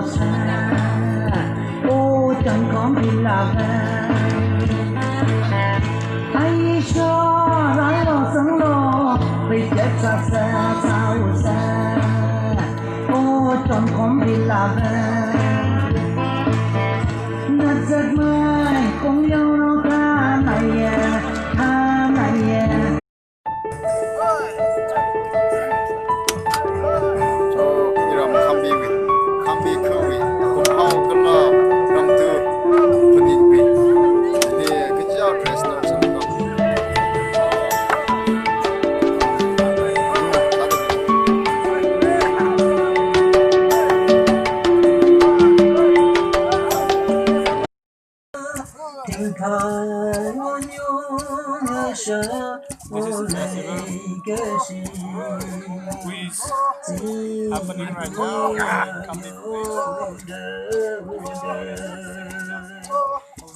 xa ô chẳng có mình là hay cho ráng lo sống lo vì chết xa xa sao xa ô chẳng có mình là ngất giấc mai cùng nhau nó ca này ha này thỉnh thoảng ngồi nhung nghe sợ ô này cái gì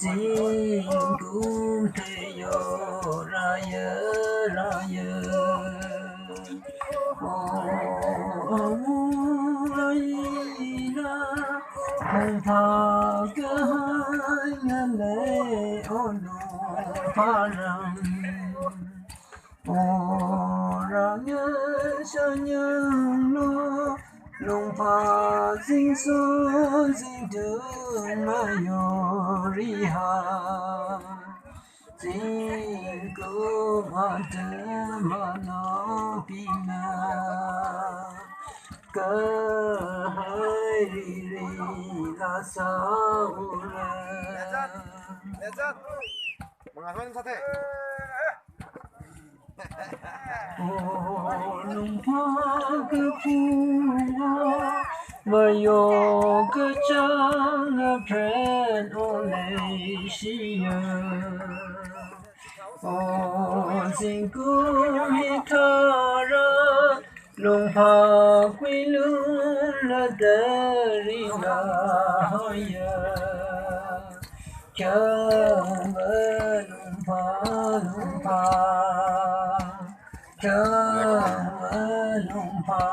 chỉ chỉ cũng thấy yo ra ye thằng thà cái hai lệ ôn pha rằng ra nhớ cho nhớ lùng pha dinh số dinh đường mà yo ri ha dinh cô mà đỡ mà nó bị na cơ hai ri là sao Mga sa te. lùng pha cứ phu mà yo cứ chẳng phen ô này xì xin cũng hít thở ra lùng pha quy luôn là đời là hơi chờ mơ lùng pha chờ mơ lùng pha